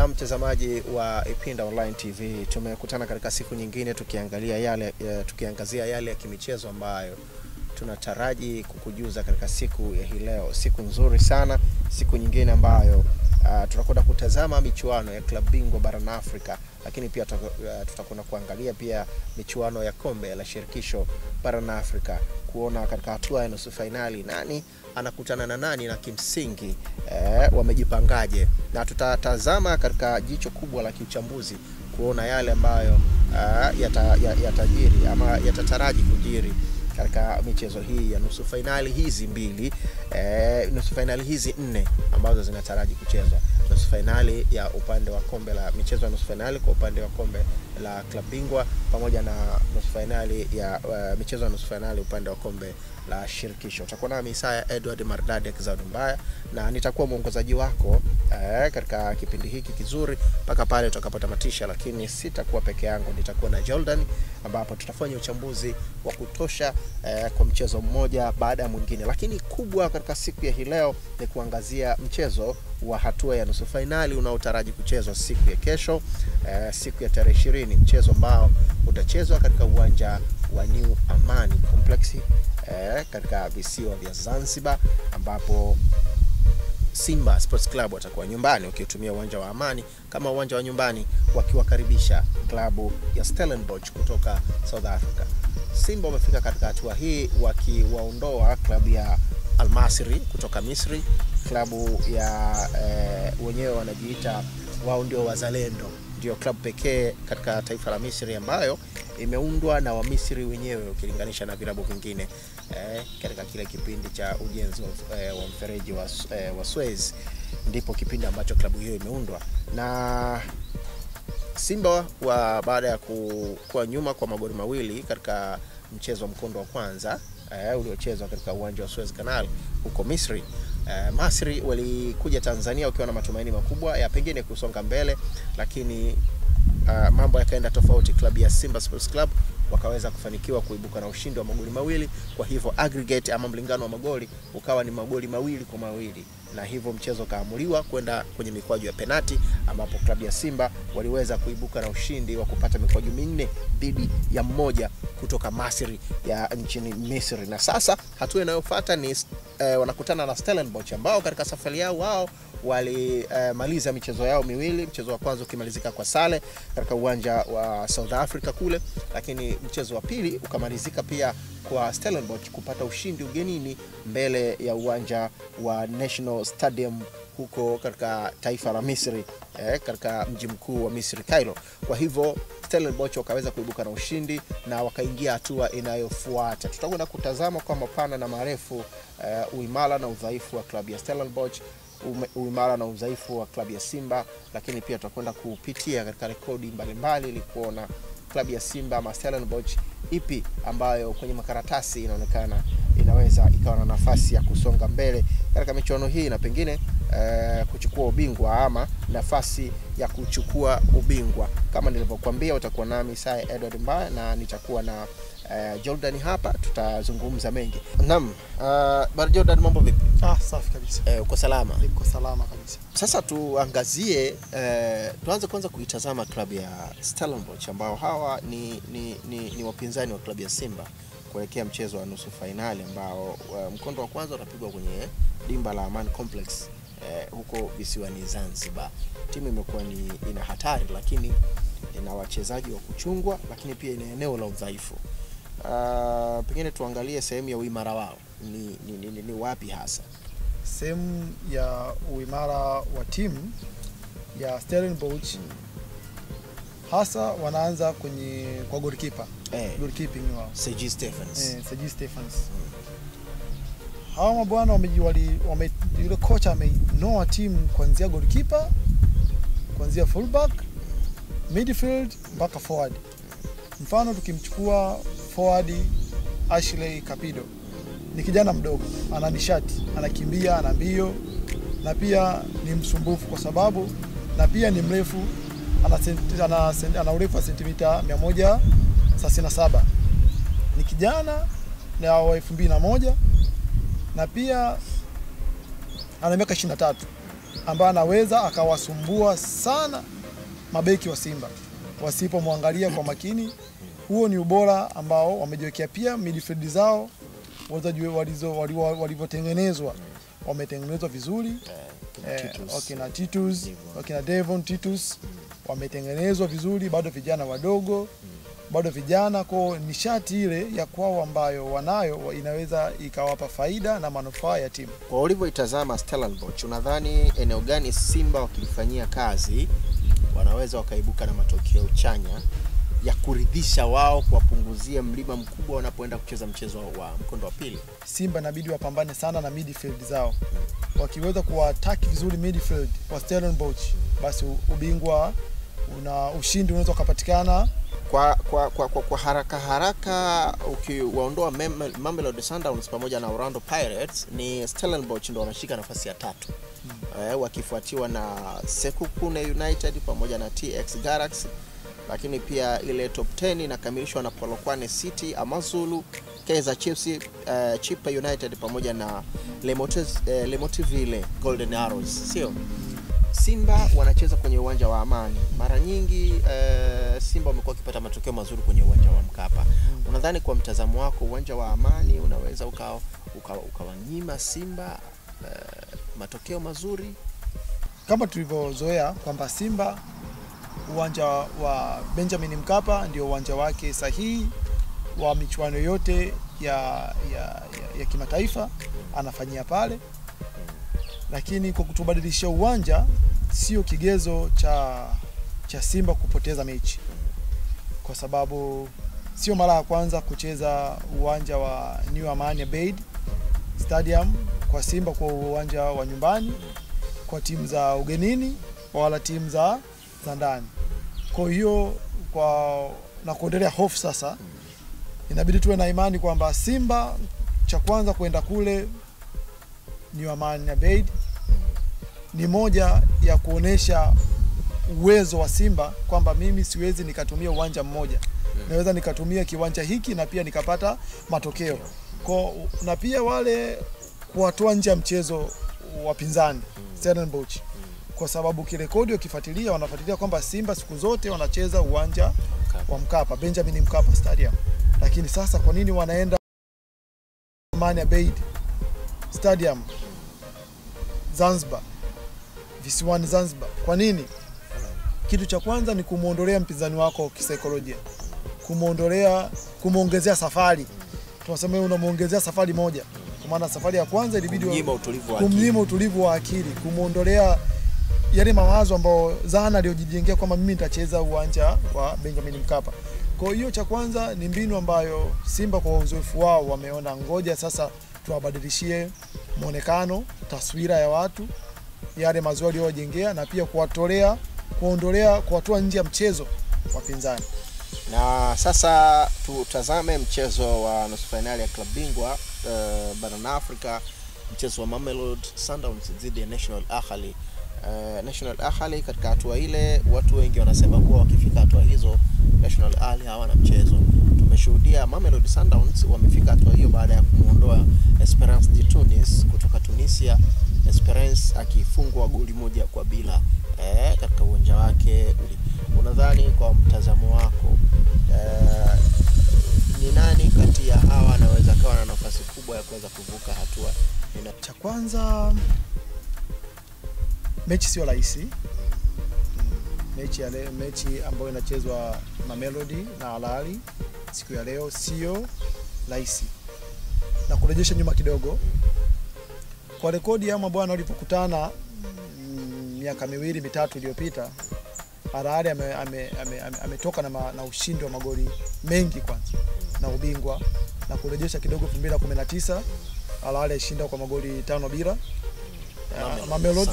mtazamaji wa Ipinda Online TV, tumekutana katika siku nyingine tukiangazia yale ya kimichezo ambayo tunataraji kukujuza katika siku ya hii leo. Siku nzuri sana, siku nyingine ambayo tutakwenda kutazama michuano ya klabu bingwa barani Afrika, lakini pia tutakwenda kuangalia pia michuano ya kombe la shirikisho barani Afrika, kuona katika hatua ya nusu finali nani anakutana na nani na kimsingi wamejipangaje, na tutatazama katika jicho kubwa la kiuchambuzi kuona yale ambayo yatajiri ama yatataraji kujiri katika michezo hii ya nusu finali hizi mbili, nusu finali hizi 4 ambazo zinataraji kuchezwa. Nusu finali ya upande wa kombe la michezo ya nusu finali kwa upande wa kombe la klabu bingwa, pamoja na nusu finali ya michezo ya nusu finali upande wa kombe la shirikisho. Utakuwa nami Isaya Edward Mardade Kizadumbaya, na nitakuwa mwongozaji wako katika kipindi hiki kizuri mpaka pale tutakapotamatisha, lakini sitakuwa peke yangu, nitakuwa na Jordan, ambapo tutafanya uchambuzi wa kutosha kwa mchezo mmoja baada ya mwingine. Lakini kubwa katika siku ya hii leo ni kuangazia mchezo wa hatua ya nusu finali unaotaraji kuchezwa siku ya kesho, siku ya tarehe 20, mchezo ambao utachezwa katika uwanja wa New Amani Complex katika visiwa vya Zanzibar, ambapo Simba Sports Club watakuwa nyumbani ukitumia uwanja wa Amani kama uwanja wa nyumbani, wakiwakaribisha klabu ya Stellenbosch kutoka South Africa. Simba wamefika katika hatua hii wakiwaondoa klabu ya Al Masry kutoka Misri, klabu ya wenyewe wanajiita wao ndio wazalendo, ndio klabu pekee katika taifa la Misri ambayo imeundwa na Wamisri wenyewe ukilinganisha na vilabu vingine katika kile kipindi cha ujenzi wa mfereji wa Suez, ndipo kipindi ambacho klabu hiyo imeundwa. Na Simba baada ya kuwa nyuma kwa magoli mawili katika mchezo wa mkondo wa kwanza uliochezwa katika uwanja wa Suez Canal huko Misri, Masri walikuja Tanzania wakiwa na matumaini makubwa ya pengine kusonga mbele, lakini mambo yakaenda tofauti. Klabu ya Simba Sports Club wakaweza kufanikiwa kuibuka na ushindi wa magoli mawili, kwa hivyo aggregate ama mlingano wa magoli ukawa ni magoli 2-2, na hivyo mchezo kaamuliwa kwenda kwenye mikwaju ya penalti, ambapo klabu ya Simba waliweza kuibuka na ushindi wa kupata mikwaju 4 dhidi ya 1 kutoka Masri ya nchini Misri. Na sasa hatua inayofuata ni wanakutana na Stellenbosch, ambao katika safari yao wao walimaliza michezo yao miwili, mchezo wa kwanza ukimalizika kwa sare katika uwanja wa South Africa kule, lakini mchezo wa pili ukamalizika pia kwa Stellenbosch kupata ushindi ugenini mbele ya uwanja wa National Stadium huko katika taifa la Misri, katika mji mkuu wa Misri, Cairo. Kwa hivyo Stellenbosch wakaweza kuibuka na ushindi na wakaingia hatua inayofuata. Tutakwenda kutazama kwa mapana na marefu uimara na udhaifu wa klabu ya Stellenbosch, uimara na udhaifu wa klabu ya Simba, lakini pia tutakwenda kupitia katika rekodi mbalimbali ili kuona klabu ya Simba ama Stellenbosch ipi ambayo kwenye makaratasi inaonekana inaweza ikawa na nafasi ya kusonga mbele katika michuano hii na pengine kuchukua ubingwa ama nafasi ya kuchukua ubingwa. Kama nilivyokuambia, utakuwa nami Isaya Edward Mbaya na nitakuwa na Jordan hapa, tutazungumza mengi. Naam, bwana Jordan, mambo vipi? Safi kabisa. Uko salama? Niko salama kabisa. Sasa tuangazie, tuanze kwanza kuitazama klabu ya Stellenbosch, ambao hawa ni wapinzani wa klabu ya Simba kuelekea mchezo wa nusu finali ambao mkondo wa kwanza utapigwa kwenye dimba la Amani Complex huko visiwani Zanzibar. Timu imekuwa ina hatari, lakini ina wachezaji wa kuchungwa, lakini pia ina eneo la udhaifu. Pengine tuangalie sehemu ya uimara wao ni wapi hasa. Sehemu ya uimara wa timu ya Stellenbosch hasa wanaanza kwa goalkeeper. Goalkeeping wao Seji Stephens. Seji Stephens. Hawa mabwana yule kocha ameinoa timu kuanzia goalkeeper, kuanzia fullback, midfield mpaka forward. Mfano tukimchukua forward Ashley Kapido, ni kijana mdogo, ana nishati, anakimbia, ana mbio, na pia ni msumbufu kwa sababu na pia ni mrefu, ana urefu wa sentimita 137. Ni kijana na wa 2001 na pia ana miaka 23. ambaye anaweza akawasumbua sana mabeki wa Simba wasipomwangalia kwa makini. Huo ni ubora ambao wamejiwekea. Pia midfield zao walivyotengenezwa, wametengenezwa vizuri. Wakina Titus, wakina Devon Titus wametengenezwa vizuri, bado vijana wadogo, bado vijana, kwa nishati ile ya kwao ambayo wanayo inaweza ikawapa faida na manufaa ya timu. Kwa ulivyoitazama Stellenbosch, unadhani eneo gani Simba wakilifanyia kazi wanaweza wakaibuka na matokeo chanya ya kuridhisha wao, kuwapunguzia mlima mkubwa wanapoenda kucheza mchezo wa mkondo wa pili? Simba inabidi wapambane sana na midfield zao. Wakiweza kuattack vizuri midfield wa Stellenbosch, basi ubingwa ushindi unaweza kupatikana kwa haraka. Ukiwaondoa Mamelodi Sundowns pamoja na Orlando Pirates, ni Stellenbosch ndio wanashika nafasi ya 3. Wakifuatiwa na Sekhukhune United pamoja na TX Galaxy, lakini pia ile top 10 inakamilishwa na Polokwane City, Amazulu, Kaizer Chiefs, Chippa United pamoja na Lemotiville Golden Arrows. Sio? Simba wanacheza kwenye uwanja wa Amani. Mara nyingi Simba wamekuwa wakipata matokeo mazuri kwenye uwanja wa Mkapa. Unadhani kwa mtazamo wako uwanja wa Amani unaweza ukawanyima Simba matokeo mazuri? Kama tulivyozoea kwamba Simba uwanja wa Benjamin Mkapa ndio uwanja wake sahihi wa michuano yote ya kimataifa anafanyia pale. Lakini kwa kutubadilishia uwanja sio kigezo cha Simba kupoteza mechi, kwa sababu sio mara ya kwanza kucheza uwanja wa New Amani Abeid Stadium kwa Simba, kwa uwanja wa nyumbani kwa timu za ugenini wala timu za ndani. Kwa hiyo na kuendelea hofu sasa, inabidi tuwe na imani kwamba Simba cha kwanza kwenda kule New Amani Abeid ni moja ya kuonesha uwezo wa Simba kwamba mimi siwezi nikatumia uwanja mmoja, naweza nikatumia kiwanja hiki na pia nikapata matokeo. Na pia wale kuwatoa nje ya mchezo wapinzani Stellenbosch, kwa sababu kirekodi ukifuatilia wanafuatilia kwamba Simba siku zote wanacheza uwanja wa Mkapa, Benjamin Mkapa Stadium. Lakini sasa kwa nini wanaenda Amani Abeid Stadium Zanzibar, visiwani Zanzibar? Kwa nini? Kitu cha kwanza ni kumuondolea mpinzani wako kisaikolojia, kumuongezea safari. Tunasema unamuongezea safari moja, kwa maana safari ya kwanza ilibidi kumnyima utulivu wa akili, kumuondolea yale mawazo ambao Zana aliyojijengea kwamba mimi nitacheza uwanja wa Benjamin Mkapa. Kwa hiyo cha kwanza ni mbinu ambayo Simba kwa uzoefu wao wameona, ngoja sasa tuwabadilishie muonekano, taswira ya watu, yale mazoea waliyojengea, na pia kuwatoa nje ya mchezo wapinzani. Na sasa tutazame mchezo wa nusu finali ya klabu bingwa barani Afrika, mchezo wa Mamelodi Sundowns dhidi ya National Ahli. National Ahli katika hatua ile, watu wengi wanasema kuwa wakifika hatua hizo National Ahli hawana mchezo. Tumeshuhudia Mamelodi Sundowns wamefika hatua hiyo baada ya kumuondoa Esperance de Tunis kutoka Tunisia, Esperance akifungwa goli 1-0 katika uwanja wake. Unadhani kwa mtazamo wako ni nani kati ya hawa anaweza kuwa na nafasi kubwa ya kuweza kuvuka hatua? Cha kwanza, mechi sio rahisi. Mechi ambayo inachezwa Mamelodi na Al Ahly siku ya leo sio rahisi. Na kurejesha nyuma kidogo, kwa rekodi ya mabwana walipokutana miaka 2-3 iliyopita, Al Ahly ametoka na ushindi wa magoli mengi kwanza na ubingwa. Na kurejesha kidogo 2019 Al Ahly alishinda kwa magoli 5-0.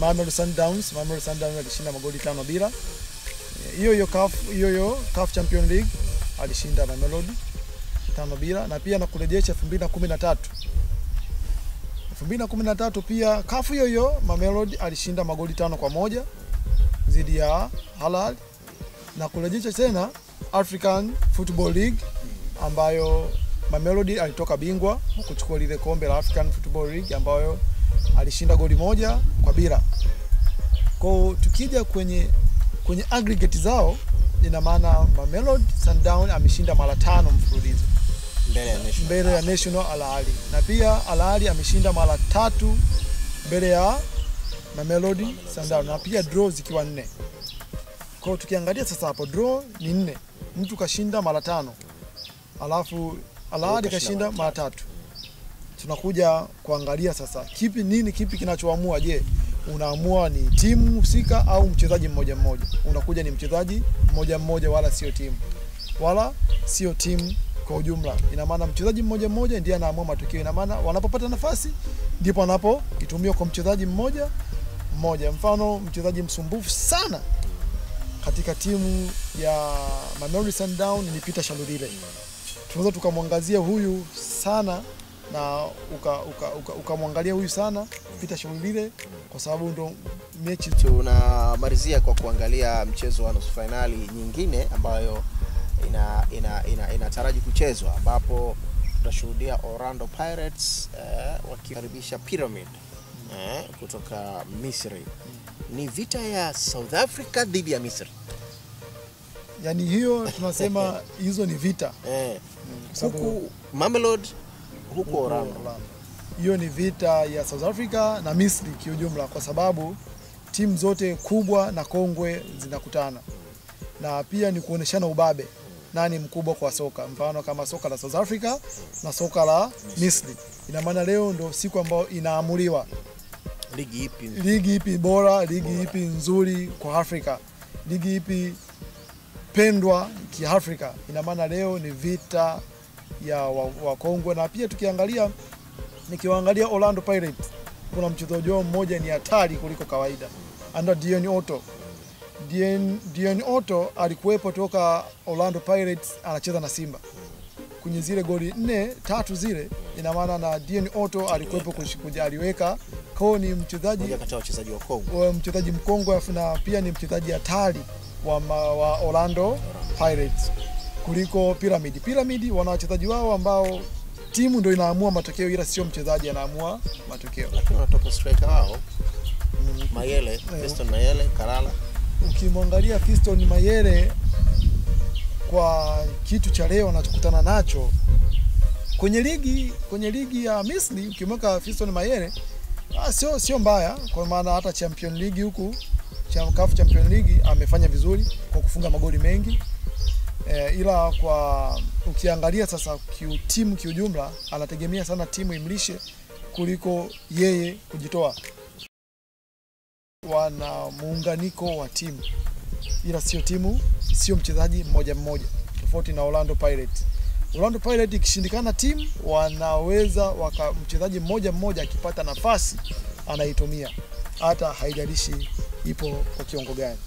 Mamelodi Sundowns alishinda magoli 5-0. Hiyo CAF Champions League alishinda Mamelodi 5-0. Na pia na kurejesha 2013 pia CAF hiyo Mamelodi alishinda magoli 5-1 dhidi ya Al Ahly. Na kurejesha tena African Football League ambayo Mamelodi alitoka bingwa kuchukua lile kombe la African Football League ambayo alishinda goli 1-0. Kwa tukija kwenye aggregate zao, ina maana Mamelodi Sundowns ameshinda mara 5 mfululizo mbele ya National Al Ahly, na pia Al Ahly ameshinda mara 3 mbele ya Mamelodi Sundowns, na pia draw zikiwa 4. Kwa tukiangalia sasa hapo draw ni 4, mtu kashinda mara 5, alafu Al Ahly kashinda mara 3. Tunakuja kuangalia sasa kipi kinachoamua. Je, unaamua ni timu husika au mchezaji mmoja mmoja? Unakuja ni mchezaji mmoja mmoja, wala sio timu kwa ujumla. Ina maana mchezaji mmoja mmoja ndiye anaamua matokeo. Ina maana wanapopata nafasi ndipo wanapoitumia kwa mchezaji mmoja mmoja. Mfano, mchezaji msumbufu sana katika timu ya Mamelodi Sundowns ni Peter Shalulile. Tunaweza tukamwangazia huyu sana na ukamwangalia huyu sana Peter Shalulile kwa sababu ndo mechi. Tunamalizia kwa kuangalia mchezo wa nusu finali nyingine ambayo inataraji kuchezwa, ambapo tutashuhudia Orlando Pirates wakikaribisha Pyramid kutoka Misri. Ni vita ya South Africa dhidi ya Misri. Yaani hiyo tunasema hizo ni vita. Huku Mamelodi, huku Orlando. Hiyo ni vita ya South Africa na Misri kiujumla, kwa sababu timu zote kubwa na kongwe zinakutana. Na pia ni kuoneshana ubabe, nani mkubwa kwa soka. Mfano kama soka la South Africa na soka la Misri. Ina maana leo ndo siku ambayo inaamuliwa ligi ipi bora, ligi ipi nzuri kwa Afrika, ligi ipi pendwa kiafrika. Ina maana leo ni vita ya wakongwe. Na pia nikiwaangalia Orlando Pirates, kuna mchezaji mmoja ni hatari kuliko kawaida, anda Dion Otto. Dion Otto alikuwepo toka Orlando Pirates anacheza na Simba kwenye zile goli 4-3 zile. Ina maana na Dion Otto alikuwepo aliweka kwa ni mchezaji mchezaji mkongwe, na pia ni mchezaji hatari wa Orlando Pirates kuliko Pyramid. Pyramid wana wachezaji wao ambao timu ndio inaamua matokeo, ila sio mchezaji anaamua matokeo. Lakini wanatoka striker wao Mayele, Fiston Mayele, Kalala. Ukimwangalia Fiston Mayele kwa kitu cha leo anachokutana nacho kwenye ligi ya Misri, ukimweka Fiston Mayele sio mbaya, kwa maana hata Champion League huku CAF Champion League amefanya vizuri kwa kufunga magoli mengi. Ila kwa ukiangalia sasa timu kiujumla, anategemea sana timu imlishe kuliko yeye kujitoa. Wana muunganiko wa timu, ila sio mchezaji mmoja mmoja, tofauti na Orlando Pirates. Orlando Pirates ikishindikana timu, wanaweza mchezaji mmoja mmoja akipata nafasi anaitumia, hata haijalishi ipo kwa kiwango gani.